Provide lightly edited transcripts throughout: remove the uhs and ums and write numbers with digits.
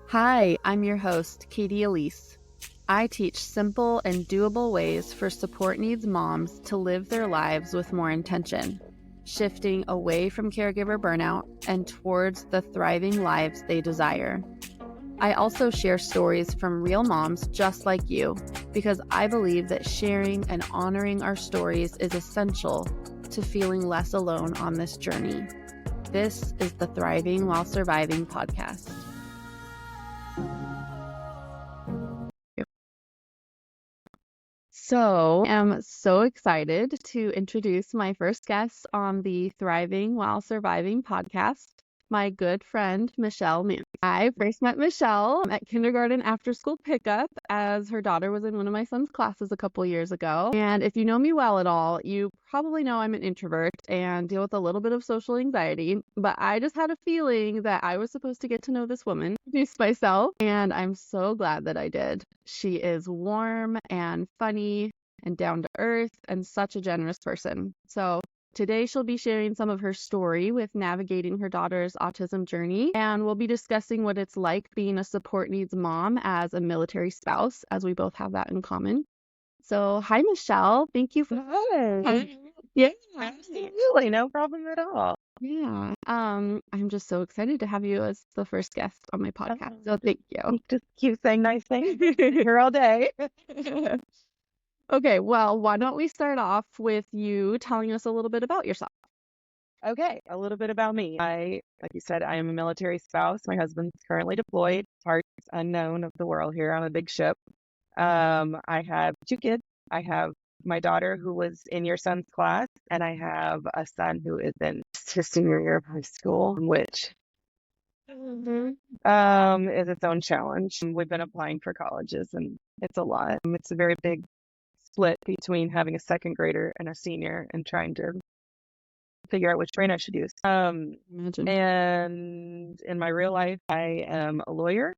Hi, I'm your host, Katie Elise. I teach simple and doable ways for support needs moms to live their lives with more intention, shifting away from caregiver burnout and towards the thriving lives they desire. I also share stories from real moms just like you because I believe that sharing and honoring our stories is essential to feeling less alone on this journey. This is the Thriving While Surviving podcast. So I'm so excited to introduce my first guest on the Thriving While Surviving podcast, my good friend, Michelle Mance. I first met Michelle at kindergarten after school pickup as her daughter was in one of my son's classes a couple years ago. And if you know me well at all, you probably know I'm an introvert and deal with a little bit of social anxiety, but I just had a feeling that I was supposed to get to know this woman, introduce myself, and I'm so glad that I did. She is warm and funny and down to earth and such a generous person. So today she'll be sharing some of her story with navigating her daughter's autism journey, and we'll be discussing what it's like being a support needs mom as a military spouse, as we both have that in common. So, hi, Michelle. Thank you for Hi. yeah, Absolutely, no problem at all. yeah. I'm just so excited to have you as the first guest on my podcast. So thank you. Just keep saying nice things here all day. Okay, well, why don't we start off with you telling us a little bit about yourself? Okay, a little bit about me. Like you said, I am a military spouse. My husband's currently deployed, parts unknown of the world here on a big ship. I have 2 kids. I have my daughter who was in your son's class, and I have a son who is in his senior year of high school, which is its own challenge. We've been applying for colleges, and it's a lot. It's a very big split between having a second grader and a senior and trying to figure out which brain I should use. Imagine. And in my real life, I am a lawyer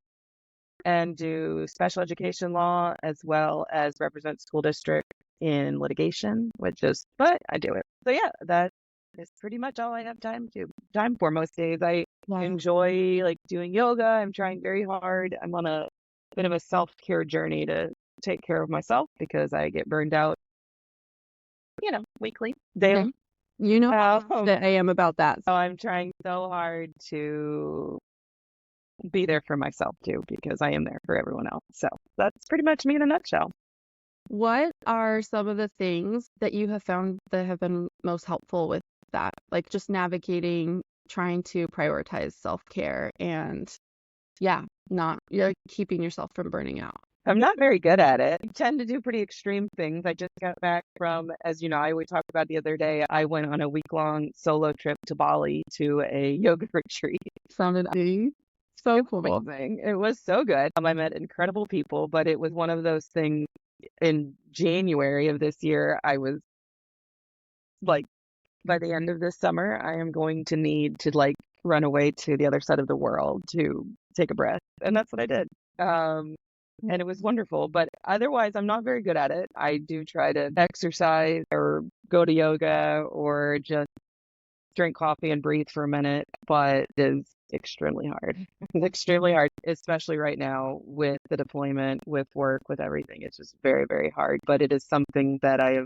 and do special education law as well as represent school district in litigation, but I do it. So yeah, that is pretty much all I have time for most days. I Wow. enjoy like doing yoga. I'm trying very hard. I'm on a bit of a self-care journey to take care of myself because I get burned out, weekly, daily. Okay. You know how Um, passionate I am about that. so I'm trying so hard to be there for myself too, because I am there for everyone else. So that's pretty much me in a nutshell. What are some of the things that you have found that have been most helpful with that? Like just navigating, trying to prioritize self-care and not keeping yourself from burning out. I'm not very good at it. I tend to do pretty extreme things. I just got back from, as you know, we talked about the other day, I went on a week-long solo trip to Bali to a yoga retreat. Sounded so cool. Amazing. It was so good. I met incredible people, but it was one of those things in January of this year, I was like, by the end of this summer, I am going to need to like run away to the other side of the world to take a breath. And that's what I did. And it was wonderful, but otherwise I'm not very good at it. I do try to exercise or go to yoga or just drink coffee and breathe for a minute, but it is extremely hard. It's extremely hard, especially right now with the deployment, with work, with everything. It's just very, very hard, but it is something that I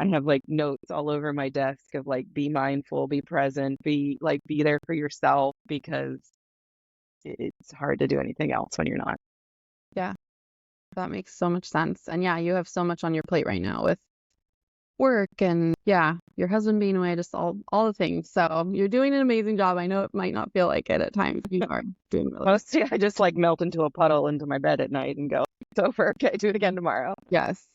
have like notes all over my desk of like, be mindful, be present, be there for yourself because it's hard to do anything else when you're not. Yeah, that makes so much sense. And yeah, you have so much on your plate right now with work and your husband being away, just all the things. So you're doing an amazing job. I know it might not feel like it at times. You are doing really Mostly I just like melt into a puddle into my bed at night and go, it's over. Okay, do it again tomorrow. Yes.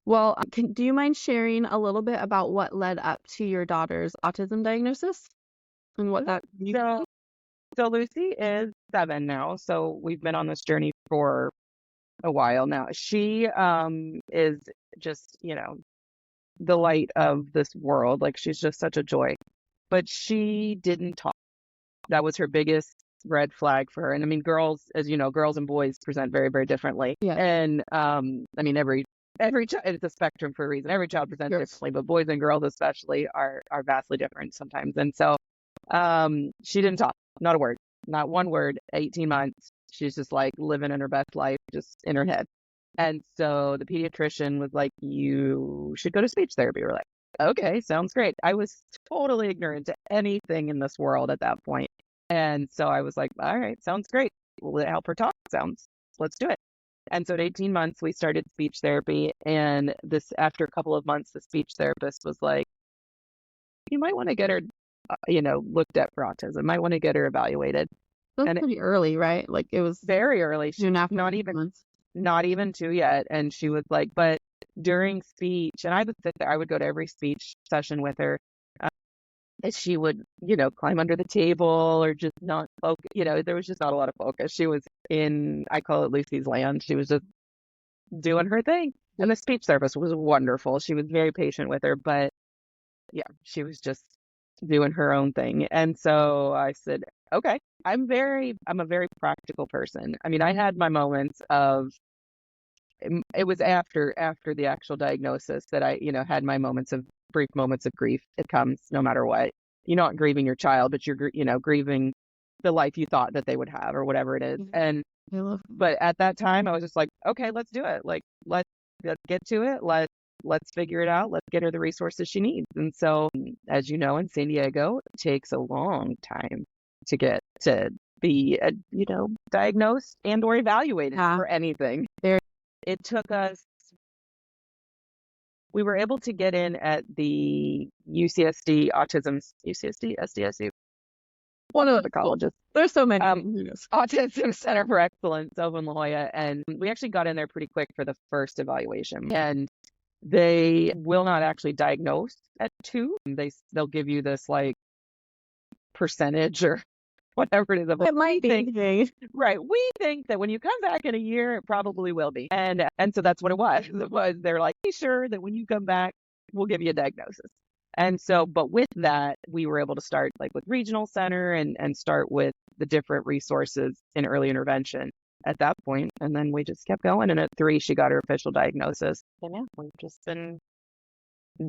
Well, do you mind sharing a little bit about what led up to your daughter's autism diagnosis and what that So Lucy is 7 now, so we've been on this journey for a while now. She is just, the light of this world. Like she's just such a joy. But she didn't talk. That was her biggest red flag for her. And I mean, girls, as you know, girls and boys present very, very differently. Yeah. And I mean, every child, it's a spectrum for a reason. Every child presents differently, but boys and girls especially are vastly different sometimes. And so she didn't talk, not a word. not one word, 18 months. She's just like living in her best life, just in her head. And so the pediatrician was like, you should go to speech therapy. We're like, okay, sounds great. I was totally ignorant to anything in this world at that point. And so I was like, all right, sounds great. Will it help her talk? Let's do it. And so at 18 months, we started speech therapy. And after a couple of months, the speech therapist was like, you might want to get her, looked at for autism. Might want to get her evaluated. That's And pretty early, right? Like it was very early. soon after Not even 2 yet. And she was like, but during speech, and I would sit there, I would go to every speech session with her. And she would, climb under the table or just not focus. There was just not a lot of focus. She was I call it Lucy's land. She was just doing her thing. And the speech therapist was wonderful. She was very patient with her, but yeah, she was just doing her own thing. And so I said, okay, I'm a very practical person. I mean, I had my moments of, it was after the actual diagnosis that I, had my brief moments of grief. It comes no matter what. You're not grieving your child, but you're, grieving the life you thought that they would have or whatever it is. And, but at that time I was just like, okay, let's do it. Like, let's get to it. Let's figure it out. Let's get her the resources she needs. And so, as you know, in San Diego, it takes a long time to get to be, diagnosed and or evaluated for anything. It took us, we were able to get in at the UCSD SDSU, one of the colleges. There's so many. Autism Center for Excellence over in La Jolla. And we actually got in there pretty quick for the first evaluation. And they will not actually diagnose at 2. They'll give you this like percentage or whatever it is. It might be. Right. We think that when you come back in a year, it probably will be. And so that's what it was. They're like, be sure that when you come back, we'll give you a diagnosis. And so, but with that, we were able to start like with regional center and start with the different resources in early intervention at that point. And then we just kept going. And at 3, she got her official diagnosis. And yeah, we've just been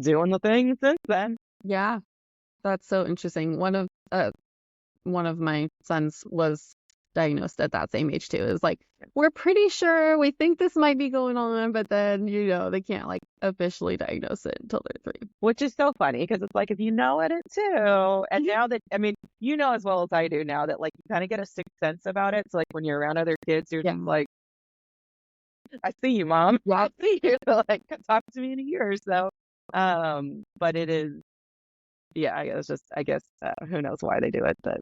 doing the thing since then. Yeah, that's so interesting. One of my sons was diagnosed at that same age too. It's like, we're pretty sure, we think this might be going on, but then, they can't like officially diagnose it until they're 3. Which is so funny because it's like, if you know it too, and now that, I mean, as well as I do now that like you kind of get a sixth sense about it. So like when you're around other kids, you're just like, I see you, Mom. Yeah. I see you. So, like, talk to me in a year or so. But it is, yeah, it's just, I guess, who knows why they do it, but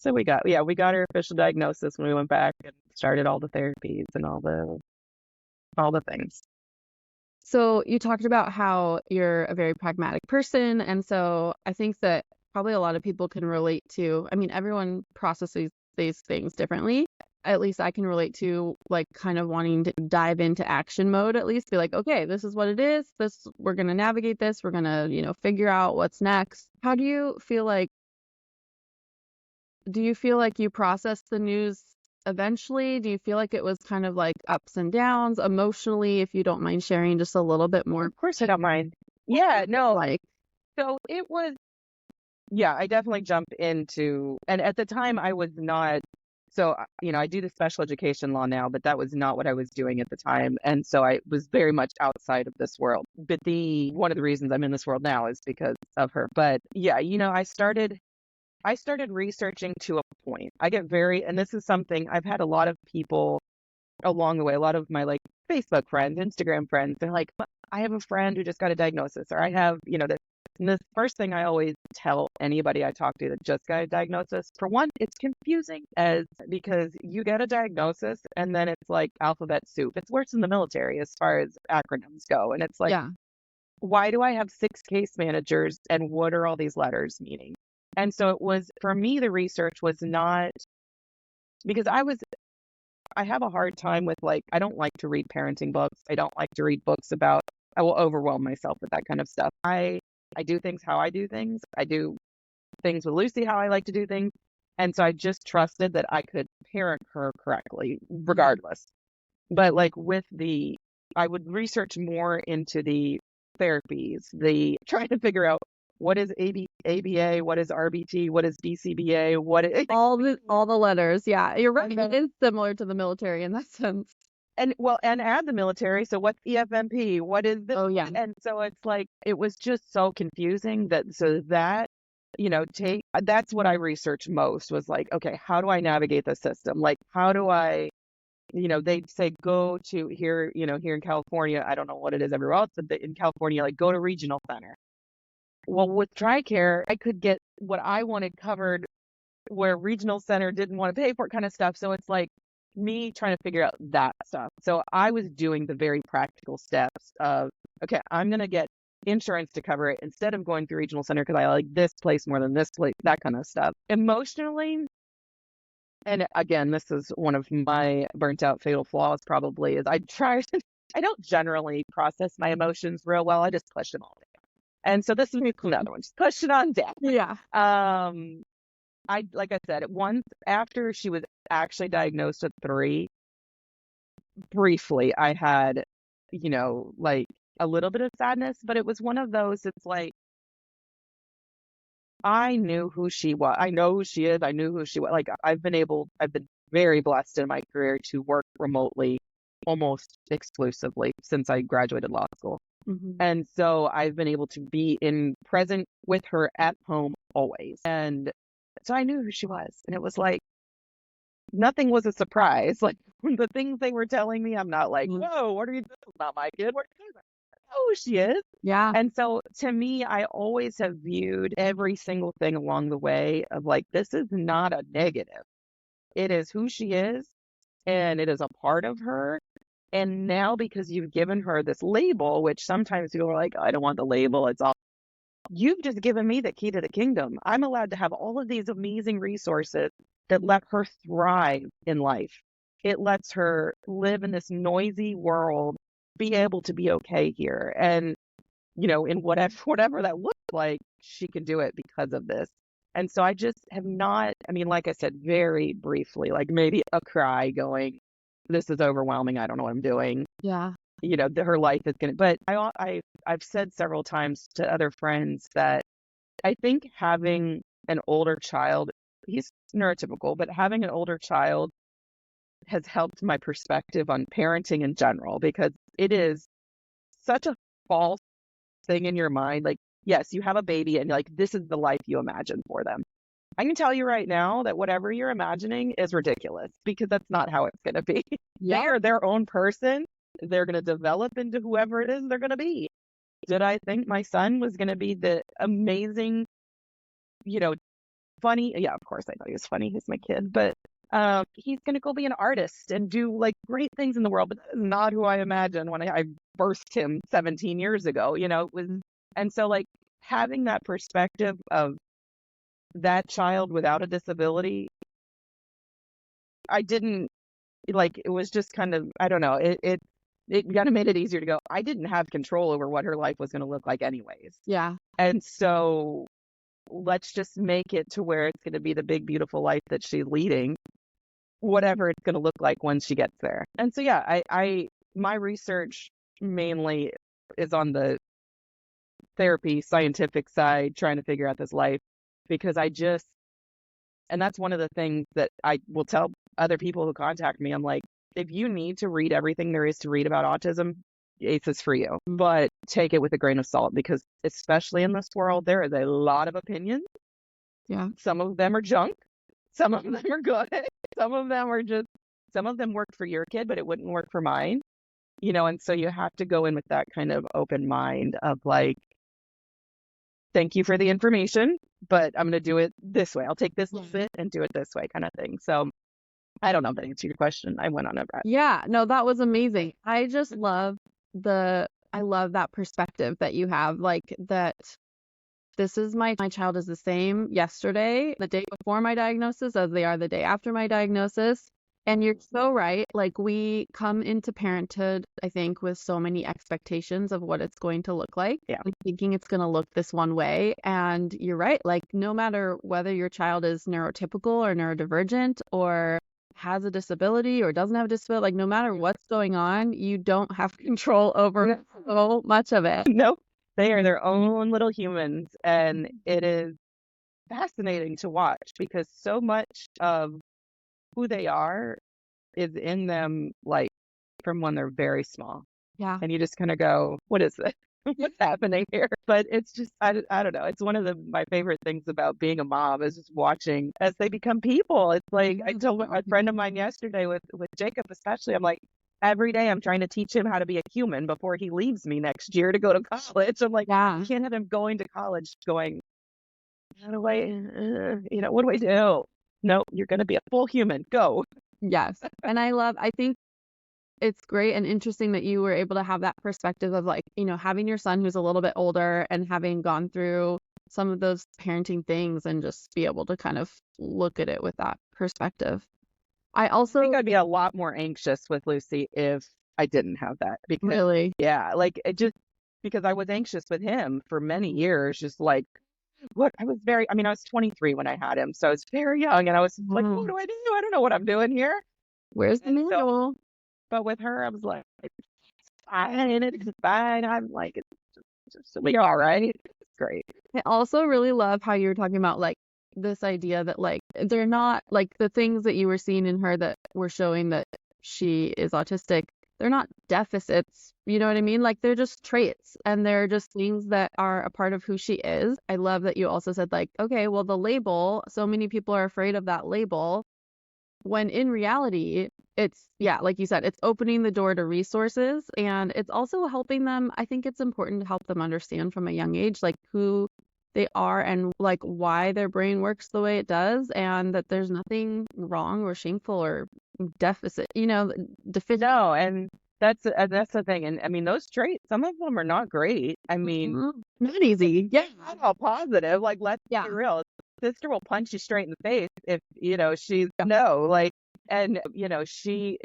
so we got our official diagnosis when we went back and started all the therapies and all the things. So you talked about how you're a very pragmatic person, and so I think that probably a lot of people can relate to, I mean, everyone processes these things differently. At least I can relate to like kind of wanting to dive into action mode, at least be like, okay, this is what it is. We're going to navigate this. We're going to, figure out what's next. How do you feel like you processed the news eventually? Do you feel like it was kind of like ups and downs emotionally, if you don't mind sharing just a little bit more? Of course I don't mind. Yeah, no. So it was, yeah, I definitely jumped into, and at the time I was not, so, I do the special education law now, but that was not what I was doing at the time. And so I was very much outside of this world. But one of the reasons I'm in this world now is because of her. But yeah, I started researching to a point. I get and this is something I've had a lot of people along the way, a lot of my like Facebook friends, Instagram friends, they're like, I have a friend who just got a diagnosis, or I have, this. And the first thing I always tell anybody I talk to that just got a diagnosis, for one, it's confusing because you get a diagnosis and then it's like alphabet soup. It's worse in the military as far as acronyms go. And it's like, why do I have 6 case managers and what are all these letters meaning? And so it was, for me, the research was not, because I have a hard time with like, I don't like to read parenting books. I don't like to read books I will overwhelm myself with that kind of stuff. I do things how I do things. I do things with Lucy how I like to do things. And so I just trusted that I could parent her correctly, regardless. But like I would research more into the therapies, trying to figure out what is ABA, what is RBT, what is DCBA, what is All the letters. Yeah, you're right. And then- It is similar to the military in that sense. and add the military. So what's EFMP? What is this? Oh, yeah. And so it's like it was just so confusing that that's what I researched most was like, okay, how do I navigate the system? Like, how do I, they'd say go to here, here in California. I don't know what it is everywhere else, but in California, like go to regional center. Well, with TRICARE, I could get what I wanted covered where regional center didn't want to pay for it kind of stuff. So it's like me trying to figure out that stuff. So I was doing the very practical steps of, okay, I'm going to get insurance to cover it instead of going through regional center because I like this place more than this place, that kind of stuff. Emotionally, and again, this is one of my burnt out fatal flaws probably is I don't generally process my emotions real well. I just push them all down. And so this is another one, just push it on down. Yeah. Like I said, once after she was actually diagnosed at 3, briefly, I had, like a little bit of sadness, but it was one of those, it's like, I knew who she was. I know who she is. I knew who she was. Like, I've been very blessed in my career to work remotely almost exclusively since I graduated law school. Mm-hmm. And so I've been able to be present with her at home always. And so I knew who she was. And it was like, nothing was a surprise. Like the things they were telling me, I'm not like, whoa, what are you doing? Not my kid. What are you doing? I know who she is. Yeah. And so to me, I always have viewed every single thing along the way of like, this is not a negative. It is who she is and it is a part of her. And now because you've given her this label, which sometimes people are like, I don't want the label. It's all. You've just given me the key to the kingdom. I'm allowed to have all of these amazing resources that let her thrive in life. It lets her live in this noisy world, be able to be okay here. And, in whatever that looks like, she can do it because of this. And so I just have not, like I said, very briefly, like maybe a cry going, this is overwhelming. I don't know what I'm doing. Yeah. Her life is going to, but I've said several times to other friends that I think having an older child, he's neurotypical, but having an older child has helped my perspective on parenting in general, because it is such a false thing in your mind. Like, yes, you have a baby and like, this is the life you imagine for them. I can tell you right now that whatever you're imagining is ridiculous because that's not how it's going to be. Yeah. They are their own person. They're going to develop into whoever it is they're going to be. Did I think my son was going to be the amazing, funny? Yeah, of course I thought he was funny. He's my kid, but he's going to go be an artist and do like great things in the world. But that is not who I imagined when I birthed him 17 years ago. It was, and so like having that perspective of that child without a disability, I didn't like. It was just kind of, I don't know. It kind of made it easier to go. I didn't have control over what her life was going to look like anyways. Yeah. And so let's just make it to where it's going to be the big, beautiful life that she's leading, whatever it's going to look like once she gets there. And so, yeah, my research mainly is on the therapy, scientific side, trying to figure out this life, because and that's one of the things that I will tell other people who contact me. I'm like, if you need to read everything there is to read about autism, ACE is for you, but take it with a grain of salt, because especially in this world, there is a lot of opinions. Yeah. Some of them are junk. Some of them are good. Some of them worked for your kid, but it wouldn't work for mine, and so you have to go in with that kind of open mind of like, thank you for the information, but I'm going to do it this way. I'll take this little bit and do it this way, kind of thing. So I don't know if that answered your question. I went on a rant. Yeah, no, that was amazing. I just love that perspective that you have, like that this is my child is the same yesterday, the day before my diagnosis, as they are the day after my diagnosis. And you're so right. Like, we come into parenthood, I think, with so many expectations of what it's going to look like. Yeah. Like, thinking it's going to look this one way. And you're right. Like, no matter whether your child is neurotypical or neurodivergent or has a disability or doesn't have a disability, like no matter what's going on, you don't have control over so much of it. Nope. They are their own little humans, and it is fascinating to watch because so much of who they are is in them, like from when they're very small. Yeah. And you just kind of go, what is this? What's happening here? But it's just, I don't know. It's one of my favorite things about being a mom is just watching as they become people. It's like I told a friend of mine yesterday with Jacob, especially, I'm like, every day I'm trying to teach him how to be a human before he leaves me next year to go to college. I'm like, Yeah. I can't have him going to college going, how do I, what do I do? No, you're going to be a full human. Go. Yes. And I think it's great and interesting that you were able to have that perspective of like, having your son who's a little bit older and having gone through some of those parenting things and just be able to kind of look at it with that perspective. I I also think I'd be a lot more anxious with Lucy if I didn't have that because, really, yeah, like it just because I was anxious with him for many years, just like, what I was very, I mean, I was 23 when I had him, so I was very young and I was like, what do I do? I don't know what I'm doing here. where's the And so, manual? but with her, I was like, it's fine, it's fine. I'm like, it's just, it'll be all right. It's great. I also really love how you were talking about like this idea that like they're not like the things that you were seeing in her that were showing that she is autistic. They're not deficits, you know what I mean? Like they're just traits and they're just things that are a part of who she is. I love that you also said like, okay, well the label, so many people are afraid of that label when in reality, it's, yeah, like you said, it's opening the door to resources and it's also helping them. I think it's important to help them understand from a young age, like who they are and like why their brain works the way it does, and that there's nothing wrong or shameful or deficit, deficient. No, and that's the thing. And I mean, those traits, some of them are not great. I mean, Not easy. Yeah. not all positive. Like, let's Yeah. be real. Sister will punch you straight in the face if, she's no, like, and, she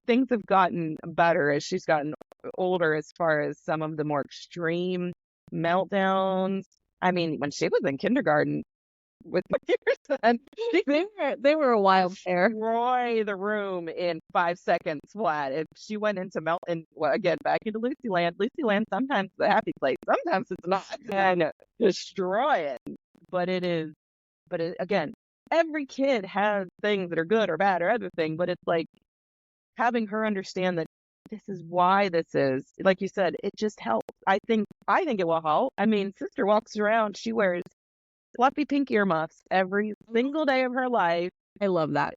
things have gotten better as she's gotten older as far as some of the more extreme meltdowns. I mean, when she was in kindergarten with my son, she They were a wild pair. destroy the room in 5 seconds flat. If she went into melt and well, again back into Lucyland. Lucyland sometimes is a happy place, sometimes it's not. And destroy it. But it is. Again, every kid has things that are good or bad or other thing. But it's like having her understand that this is why this is. Like you said, it just helps. I think it will help. I mean, sister walks around. She wears fluffy pink earmuffs every single day of her life. I love that.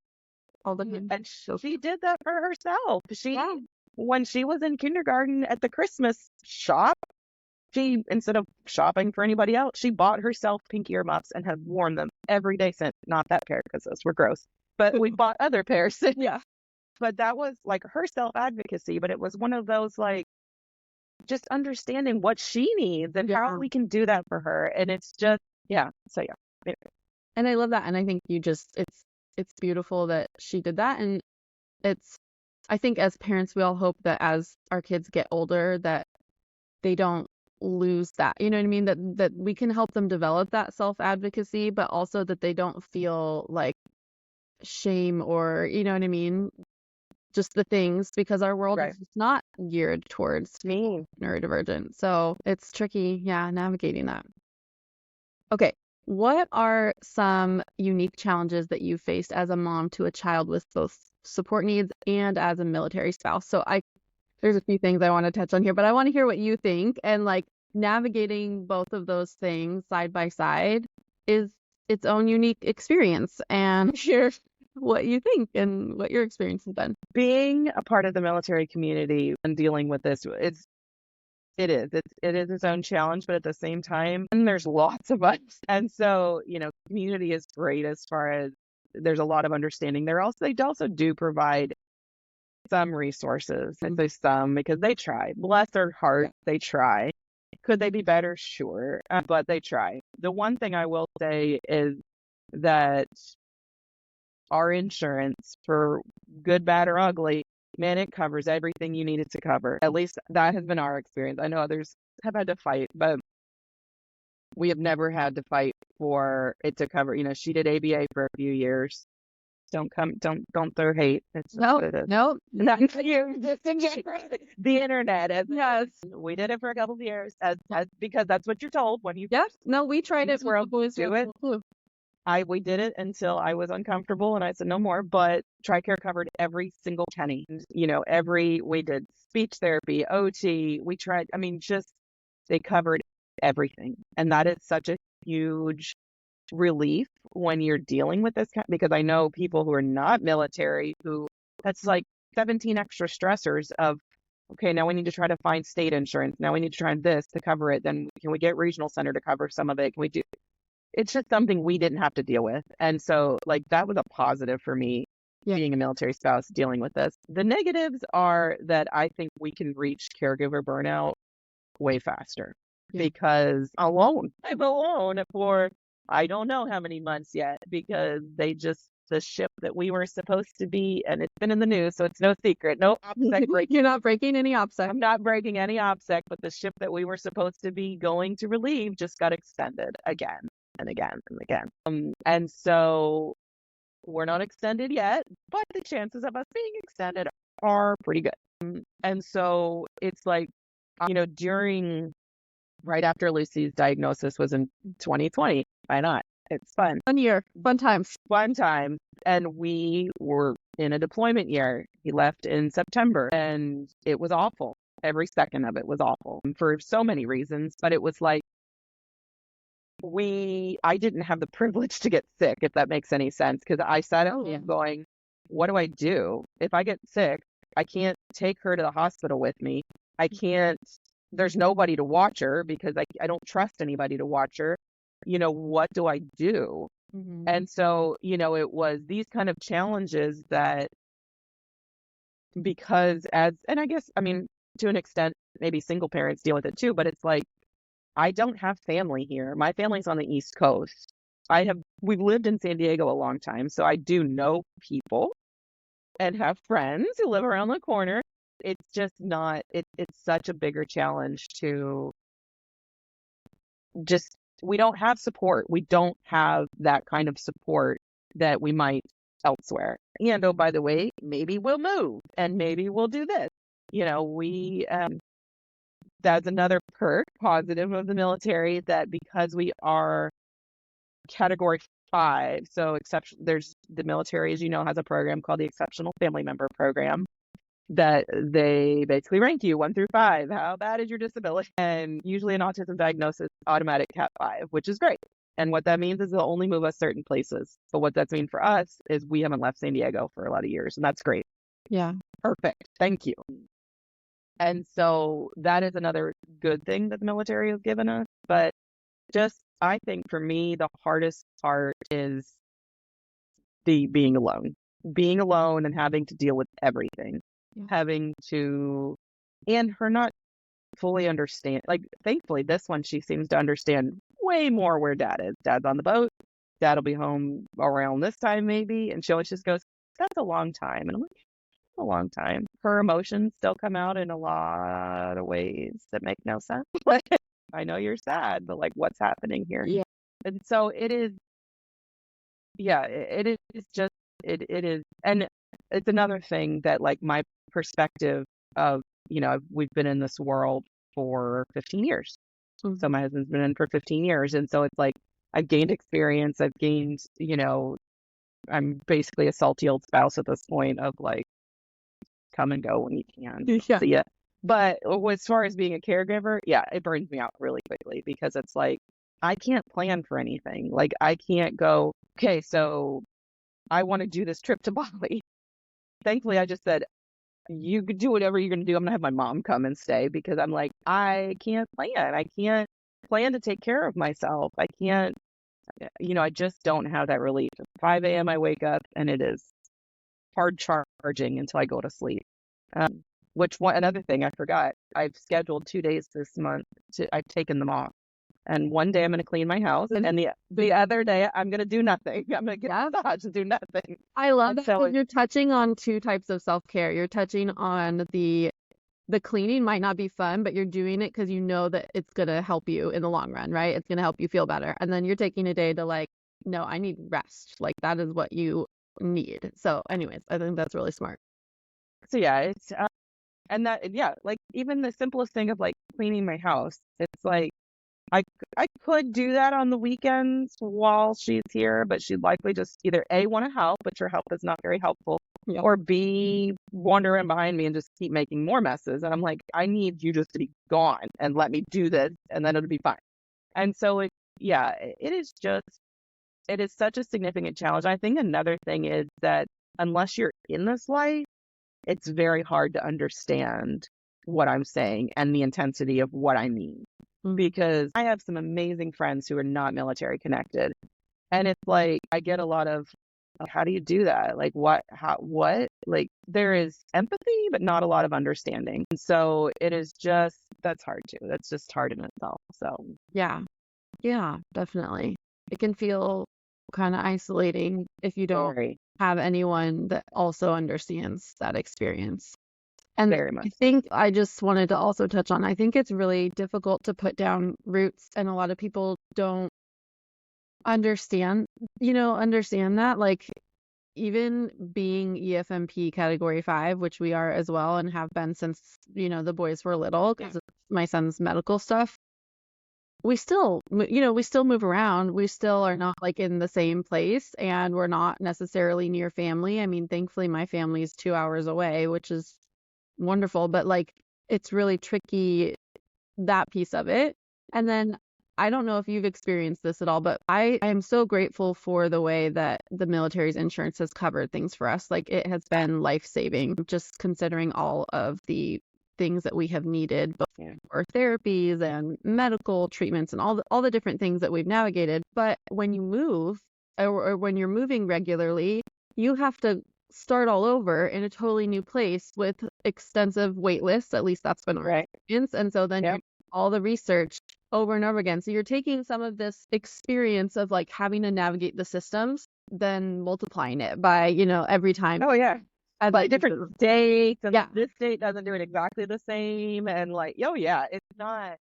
All the time. And she did that for herself. Yeah. When she was in kindergarten at the Christmas shop, she, instead of shopping for anybody else, she bought herself pink earmuffs and has worn them every day since. Not that pair because those were gross, but we bought other pairs. Yeah. But that was like her self-advocacy, but it was one of those like just understanding what she needs and how we can do that for her. And it's just, yeah. So, yeah. Anyway. And I love that. And I think it's beautiful that she did that. And I think as parents, we all hope that as our kids get older, that they don't lose that. You know what I mean? That we can help them develop that self-advocacy, but also that they don't feel like shame or, you know what I mean? Just the things, because our world is just not geared towards neurodivergent. So it's tricky, navigating that. Okay. What are some unique challenges that you faced as a mom to a child with both support needs and as a military spouse? So there's a few things I want to touch on here, but I want to hear what you think. And like navigating both of those things side by side is its own unique experience. And hear what you think and what your experience has been. Being a part of the military community and dealing with this, it is its own challenge, but at the same time, and there's lots of us. And so, community is great as far as there's a lot of understanding. They also do provide some resources. I say some because they try. Bless their heart, they try. Could they be better? Sure. But they try. The one thing I will say is that our insurance, for good, bad, or ugly, man, it covers everything you need it to cover. At least that has been our experience. I know others have had to fight, but we have never had to fight for it to cover. She did ABA for a few years. Don't throw hate. It's just what No, it is. no. Not you, just in general. The internet. Yes. We did it for a couple of years because that's what you're told when you Yes. No, we tried it this with the world boys do with it. the flu. We did it until I was uncomfortable and I said no more. But TRICARE covered every single penny. We did speech therapy, OT. We tried. I mean, just they covered everything, and that is such a huge relief when you're dealing with this because I know people who are not military who that's like 17 extra stressors of okay, now we need to try to find state insurance. Now we need to try this to cover it. Then can we get regional center to cover some of it? Can we do it's just something we didn't have to deal with. And so like that was a positive for me being a military spouse dealing with this. The negatives are that I think we can reach caregiver burnout way faster because I'm alone for I don't know how many months yet because the ship that we were supposed to be, and it's been in the news, so it's no secret, no OPSEC break. You're not breaking any OPSEC. I'm not breaking any OPSEC, but the ship that we were supposed to be going to relieve just got extended again and again and again. And so we're not extended yet, but the chances of us being extended are pretty good. And so it's like, during right after Lucy's diagnosis was in 2020. Why not? It's fun. Fun year, fun times. Fun time. And we were in a deployment year. He left in September and it was awful. Every second of it was awful for so many reasons. But it was like I didn't have the privilege to get sick, if that makes any sense. Because I sat at home going, what do I do? If I get sick, I can't take her to the hospital with me. There's nobody to watch her because I don't trust anybody to watch her. What do I do? Mm-hmm. And so, it was these kind of challenges that because and I guess, I mean, to an extent, maybe single parents deal with it too, but it's like, I don't have family here. My family's on the East Coast. We've lived in San Diego a long time, so I do know people and have friends who live around the corner. It's just not, it's such a bigger challenge to just, we don't have support. We don't have that kind of support that we might elsewhere. And oh, by the way, maybe we'll move and maybe we'll do this. That's another positive of the military that because we are category 5, so there's the military, as you know, has a program called the Exceptional Family Member Program that they basically rank you 1 through 5. How bad is your disability? And usually an autism diagnosis, automatic Cat 5, which is great. And what that means is they'll only move us certain places. But what that's mean for us is we haven't left San Diego for a lot of years, and that's great. Yeah. Perfect. Thank you. And so that is another good thing that the military has given us. But I think for me, the hardest part is the being alone and having to deal with everything, and her not fully understand. Like, thankfully, this one, she seems to understand way more where Dad is. Dad's on the boat. Dad will be home around this time, maybe. And she always just goes, that's a long time. And I'm like, a long time. Her emotions still come out in a lot of ways that make no sense. I know you're sad, but like, what's happening here? Yeah. And so it is. Yeah, it is just it is, and it's another thing that like my perspective of we've been in this world for 15 years. Mm-hmm. So my husband's been in for 15 years, and so it's like I've gained experience. I've gained I'm basically a salty old spouse at this point of like, come and go when you can. Yeah. See ya. But as far as being a caregiver, yeah, it burns me out really quickly because it's like, I can't plan for anything. Like, I can't go, okay, so I want to do this trip to Bali. Thankfully, I just said, you could do whatever you're going to do. I'm going to have my mom come and stay because I'm like, I can't plan. I can't plan to take care of myself. I can't, I just don't have that relief. At 5 a.m. I wake up and it is hard charging until I go to sleep. Another thing I forgot, I've scheduled 2 days this month. I've taken them off. And one day I'm going to clean my house, and the other day I'm going to do nothing. I'm going to get massage and do nothing. I love that. So you're touching on 2 types of self-care. You're touching on the cleaning might not be fun, but you're doing it because you know that it's going to help you in the long run, right? It's going to help you feel better. And then you're taking a day to like, no, I need rest. Like that is what you need. So anyways, I think that's really smart. So yeah, it's and that yeah, like even the simplest thing of like cleaning my house, it's like I could do that on the weekends while she's here, but she'd likely just either A, want to help, but your help is not very helpful, Yeah. or B, wander in behind me and just keep making more messes. And I'm like, I need you just to be gone and let me do this, and then it'll be fine. And so yeah, it is such a significant challenge. I think another thing is that unless you're in this life, it's very hard to understand what I'm saying and the intensity of what I mean. Because I have some amazing friends who are not military connected. And it's like, I get a lot of, how do you do that? Like, what? Like, there is empathy, but not a lot of understanding. And so it is just, that's hard too. That's just hard in itself. So, Yeah. Yeah, definitely. It can feel kind of isolating if you don't very, have anyone that also understands that experience. And very I much. think I just wanted to also touch on, I think it's really difficult to put down roots, and a lot of people don't understand, understand that. Like, even being EFMP category 5, which we are as well and have been since, the boys were little because of my son's medical stuff, we still, we still move around. We still are not like in the same place, and we're not necessarily near family. I mean, thankfully my family is 2 hours away, which is wonderful, but like it's really tricky, that piece of it. And then I don't know if you've experienced this at all, but I am so grateful for the way that the military's insurance has covered things for us. Like, it has been life-saving, just considering all of the things that we have needed for therapies and medical treatments and all the different things that we've navigated. But when you move, or when you're moving regularly, you have to start all over in a totally new place with extensive wait lists. At least that's been our experience. And so then you're all the research over and over again. So you're taking some of this experience of like having to navigate the systems, then multiplying it by, every time. Oh, yeah. Like different states, and this state doesn't do it exactly the same. And like, oh, yeah, it's not,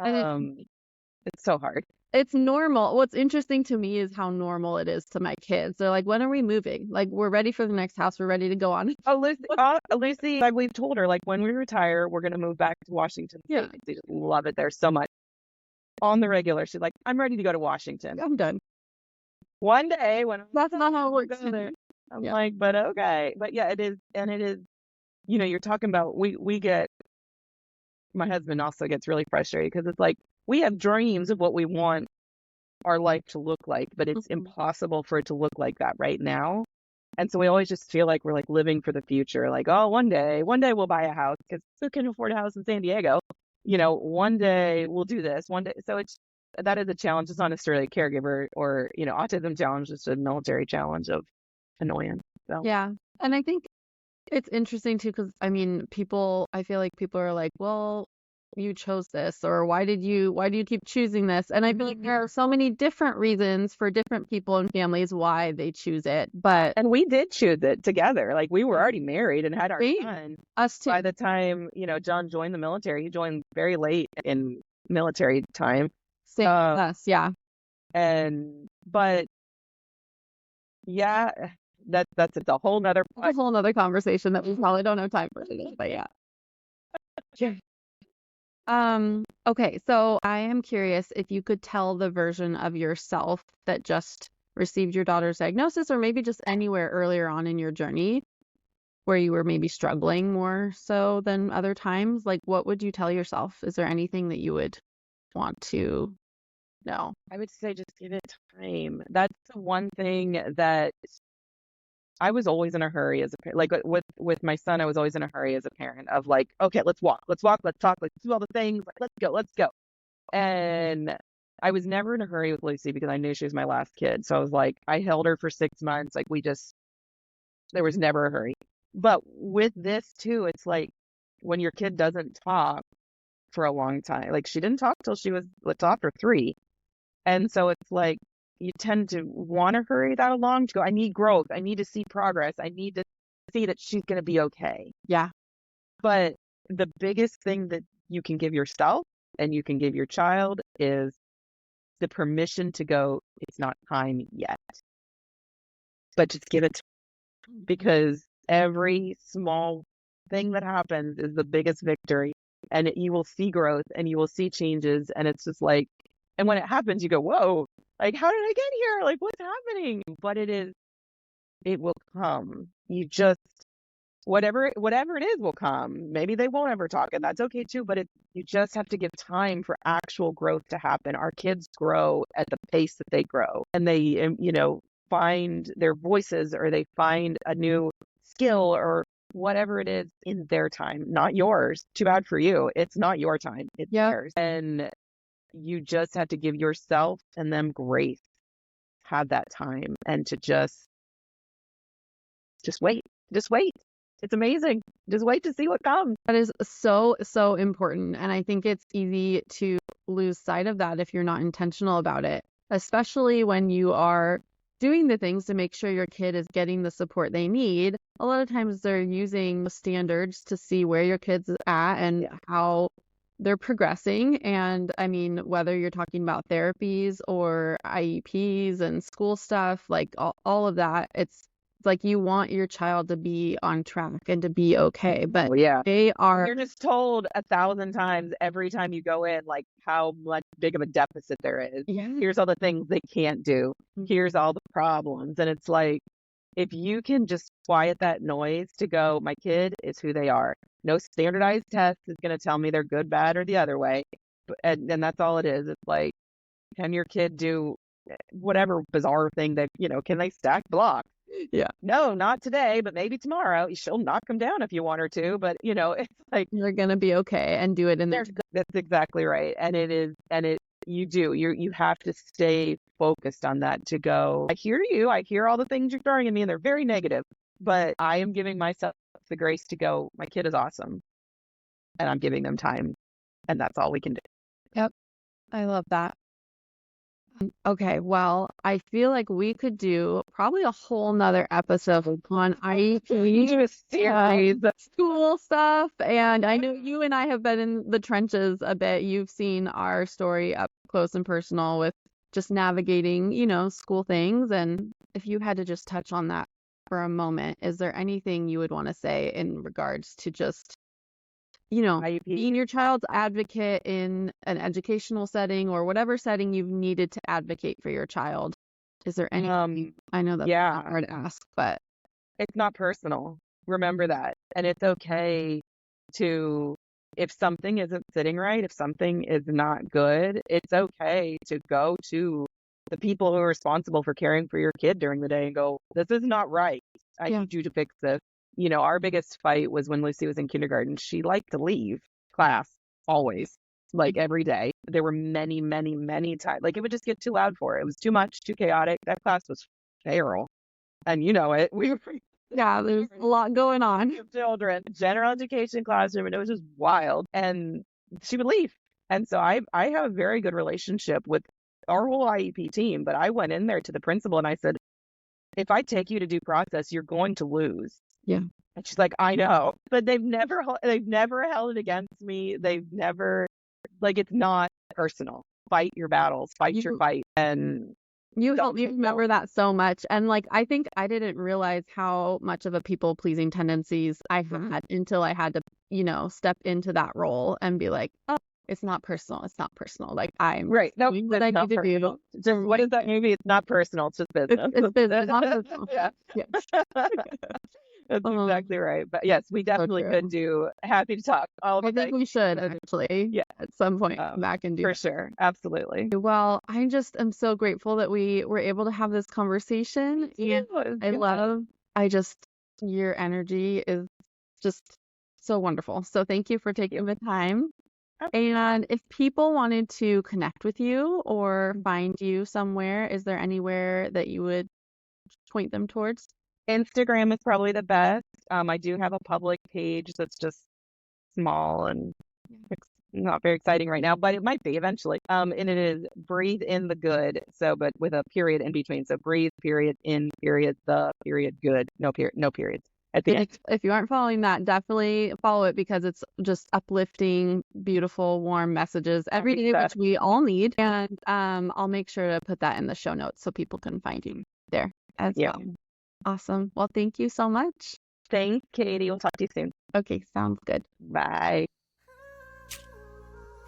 it's so hard. It's normal. What's interesting to me is how normal it is to my kids. They're like, when are we moving? Like, we're ready for the next house. We're ready to go on. Lucy, we've told her, like, when we retire, we're going to move back to Washington State. Yeah. They just love it there so much. On the regular, she's like, I'm ready to go to Washington. I'm done. One day when that's not how it works. I'm like, but okay. But yeah, it is. And it is, you're talking about, we get, my husband also gets really frustrated because it's like, we have dreams of what we want our life to look like, but it's impossible for it to look like that right now. And so we always just feel like we're like living for the future. Like, oh, one day we'll buy a house because who can afford a house in San Diego? One day we'll do this one day. So that is a challenge. It's not necessarily a caregiver or, autism challenge. It's a military challenge of annoyance. So. Yeah. And I think it's interesting too, because I mean, I feel like people are like, well, you chose this, or why do you keep choosing this? And I feel like there are so many different reasons for different people and families why they choose it. And we did choose it together. Like, we were already married and had our son. Us too. By the time, John joined the military, he joined very late in military time. Same with us, yeah. But yeah, that's a whole nother conversation that we probably don't have time for today, but yeah. Okay, so I am curious if you could tell the version of yourself that just received your daughter's diagnosis, or maybe just anywhere earlier on in your journey where you were maybe struggling more so than other times. Like, what would you tell yourself? Is there anything that you would want to know? I would say just give it time. That's the one thing that I was always in a hurry as a parent. Like, with my son, I was always in a hurry as a parent of like, okay, let's walk, let's talk, let's do all the things, like, let's go. And I was never in a hurry with Lucy because I knew she was my last kid. So I was like, I held her for 6 months. Like, there was never a hurry. But with this too, it's like when your kid doesn't talk for a long time, like she didn't talk till she was after 3. And so it's like, you tend to want to hurry that along to go, I need growth. I need to see progress. I need to see that she's going to be okay. Yeah. But the biggest thing that you can give yourself and you can give your child is the permission to go, it's not time yet. But just give it because every small thing that happens is the biggest victory. And you will see growth and you will see changes. And it's just like, and when it happens, you go, whoa, like, how did I get here? Like, what's happening? But it will come. You just, whatever it is will come. Maybe they won't ever talk, and that's okay too. But you just have to give time for actual growth to happen. Our kids grow at the pace that they grow, and they, find their voices, or they find a new skill, or whatever it is, in their time, not yours. Too bad for you. It's not your time. It's theirs. And you just have to give yourself and them grace, have that time, and to just wait. Just wait. It's amazing. Just wait to see what comes. That is so, so important. And I think it's easy to lose sight of that if you're not intentional about it, especially when you are doing the things to make sure your kid is getting the support they need. A lot of times they're using standards to see where your kid's at and how they're progressing. And I mean, whether you're talking about therapies or IEPs and school stuff, like all of that, it's like you want your child to be on track and to be okay, but they are. You're just told 1,000 times every time you go in, like, how much big of a deficit there is. Here's all the things they can't do. Here's all the problems. And it's like, if you can just quiet that noise to go, my kid is who they are. No standardized test is going to tell me they're good, bad, or the other way. And that's all it is. It's like, can your kid do whatever bizarre thing can they stack blocks? No, not today, but maybe tomorrow. She'll knock them down if you want her to, but it's like they're gonna be okay and do it in their. That's exactly right. And you have to stay focused on that, to go, I hear you, I hear all the things you're throwing at me, and they're very negative, but I am giving myself the grace to go, my kid is awesome, and I'm giving them time, and that's all we can do. Yep. I love that. Okay, well, I feel like we could do probably a whole nother episode on IEP series, school stuff. And I know you and I have been in the trenches a bit. You've seen our story up close and personal with just navigating, school things. And if you had to just touch on that for a moment, is there anything you would want to say in regards to just IEP. being your child's advocate in an educational setting or whatever setting you've needed to advocate for your child? Is there any? I know that's not hard to ask, but it's not personal. Remember that. And it's okay to, if something isn't sitting right, if something is not good, it's okay to go to the people who are responsible for caring for your kid during the day and go, this is not right. I need you to fix this. Our biggest fight was when Lucy was in kindergarten. She liked to leave class always, like every day. There were many, many, many times. Like, it would just get too loud for her. It was too much, too chaotic. That class was feral. And it. We were there's a lot going on. Children, general education classroom, and it was just wild. And she would leave. And so I have a very good relationship with our whole IEP team. But I went in there to the principal and I said, if I take you to due process, you're going to lose. Yeah. And she's like, I know, but they've never held it against me. They've never, like, it's not personal. Fight your battles, fight your fight. And you helped me remember that so much. And like, I think I didn't realize how much of a people pleasing tendencies I had until I had to, step into that role and be like, oh, it's not personal. It's not personal. Like, I'm right. No, doing what I need to do. Just, what is that movie? It's not personal. It's just business. It's business, not personal. Yeah. That's exactly right. But yes, we definitely could do. Happy to talk. I think we should actually, at some point, come back and do for sure. Absolutely. Well, I just am so grateful that we were able to have this conversation. And your energy is just so wonderful. So thank you for taking the time. And if people wanted to connect with you or find you somewhere, is there anywhere that you would point them towards? Instagram is probably the best. I do have a public page that's just small and not very exciting right now, but it might be eventually. And it is Breathe in the Good. So, but with a period in between. So breathe, period, in, period, the, period, good. No periods at the end. If you aren't following that, definitely follow it because it's just uplifting, beautiful, warm messages every day, which we all need. And I'll make sure to put that in the show notes so people can find you there as well. Awesome. Well, thank you so much. Thanks, Katie. We'll talk to you soon. Okay, sounds good. Bye.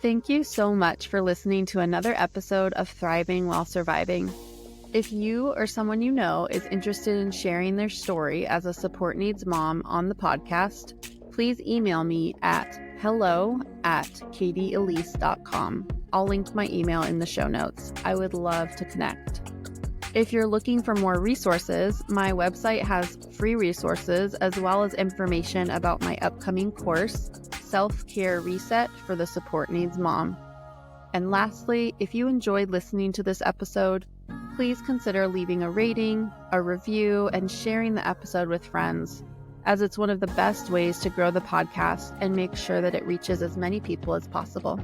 Thank you so much for listening to another episode of Thriving While Surviving. If you or someone you know is interested in sharing their story as a support needs mom on the podcast, please email me at hello@katieelise.com. I'll link my email in the show notes. I would love to connect. If you're looking for more resources, my website has free resources as well as information about my upcoming course, Self-Care Reset for the Support Needs Mom. And lastly, if you enjoyed listening to this episode, please consider leaving a rating, a review, and sharing the episode with friends, as it's one of the best ways to grow the podcast and make sure that it reaches as many people as possible.